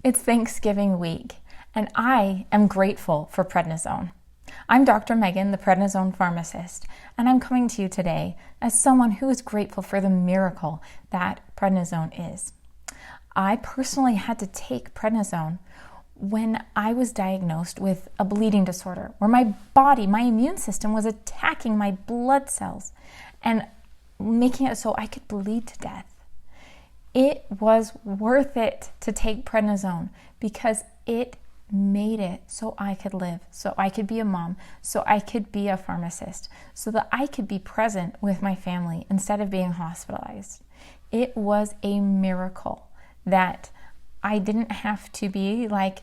It's Thanksgiving week, and I am grateful for Prednisone. I'm Dr. Megan, the Prednisone Pharmacist, and I'm coming to you today as someone who is grateful for the miracle that Prednisone is. I personally had to take Prednisone when I was diagnosed with a bleeding disorder, where my body, my immune system was attacking my blood cells and making it so I could bleed to death. It was worth it to take Prednisone because it made it so I could live, so I could be a mom, so I could be a pharmacist, so that I could be present with my family instead of being hospitalized. It was a miracle that I didn't have to be like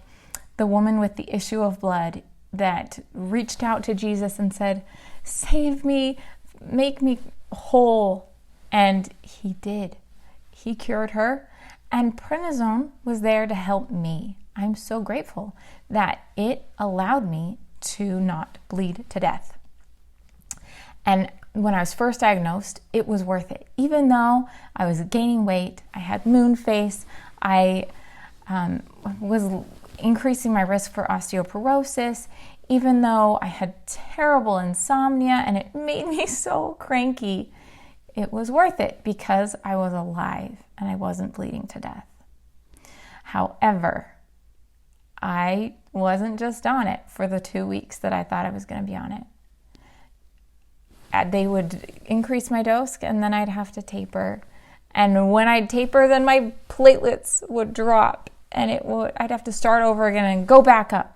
the woman with the issue of blood that reached out to Jesus and said, "Save me, make me whole." And he did. He cured her, and Prednisone was there to help me. I'm so grateful that it allowed me to not bleed to death. And when I was first diagnosed, it was worth it. Even though I was gaining weight, I had moon face, I was increasing my risk for osteoporosis, even though I had terrible insomnia and it made me so cranky, it was worth it because I was alive and I wasn't bleeding to death. However, I wasn't just on it for the 2 weeks that I thought I was going to be on it. They would increase my dose and then I'd have to taper. And when I'd taper, then my platelets would drop and I'd have to start over again and go back up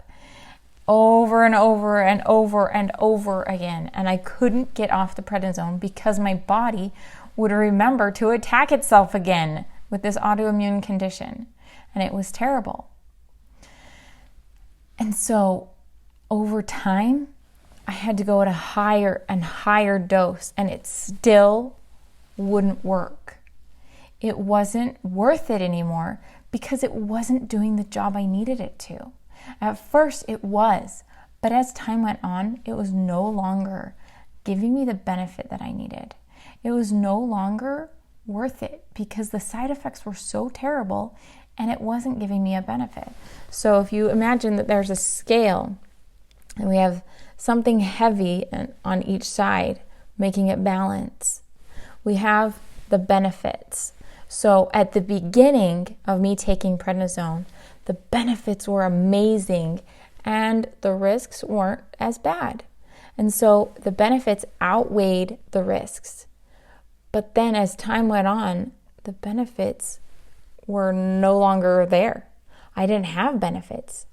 over and over and over and over again. And I couldn't get off the Prednisone because my body would remember to attack itself again with this autoimmune condition. And it was terrible. And so over time, I had to go at a higher and higher dose, and it still wouldn't work. It wasn't worth it anymore because it wasn't doing the job I needed it to. At first it was, but as time went on, it was no longer giving me the benefit that I needed. It was no longer worth it because the side effects were so terrible and it wasn't giving me a benefit. So if you imagine that there's a scale and we have something heavy on each side, making it balance, we have the benefits. So at the beginning of me taking Prednisone, the benefits were amazing and the risks weren't as bad. And so the benefits outweighed the risks. But then as time went on, the benefits were no longer there. I didn't have benefits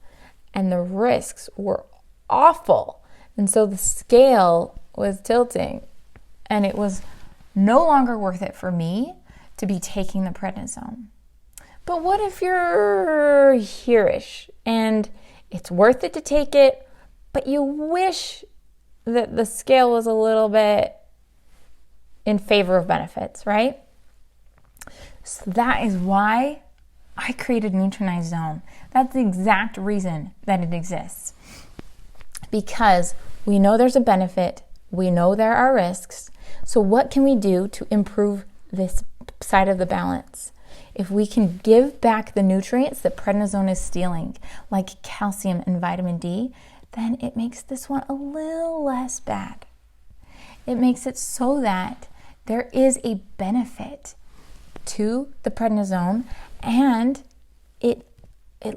and the risks were awful. And so the scale was tilting and it was no longer worth it for me to be taking the Prednisone. But what if you're here-ish and it's worth it to take it, but you wish that the scale was a little bit in favor of benefits, right? So that is why I created Nutrinizone. That's the exact reason that it exists. Because we know there's a benefit, we know there are risks, so what can we do to improve this side of the balance? If we can give back the nutrients that Prednisone is stealing, like calcium and vitamin D, then it makes this one a little less bad. It makes it so that there is a benefit to the Prednisone and it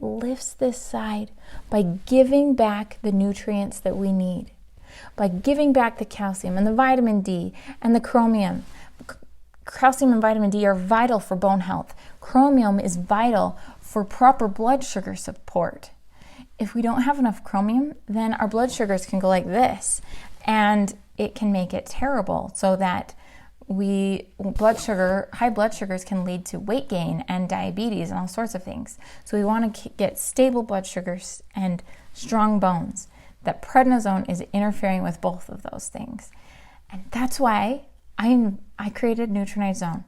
lifts this side by giving back the nutrients that we need, by giving back the calcium and the vitamin D and the chromium. Calcium and vitamin D are vital for bone health. Chromium is vital for proper blood sugar support. If we don't have enough chromium, then our blood sugars can go like this, and it can make it terrible so that high blood sugars can lead to weight gain and diabetes and all sorts of things. So we want to get stable blood sugars and strong bones. That Prednisone is interfering with both of those things. And that's why I created Nutrinizone.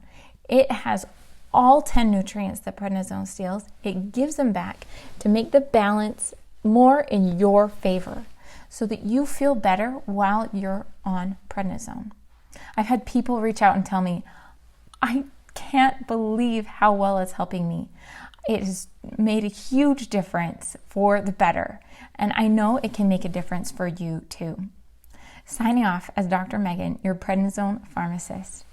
It has all 10 nutrients that Prednisone steals. It gives them back to make the balance more in your favor so that you feel better while you're on Prednisone. I've had people reach out and tell me, I can't believe how well it's helping me. It has made a huge difference for the better. And I know it can make a difference for you too. Signing off as Dr. Megan, your prednisone pharmacist.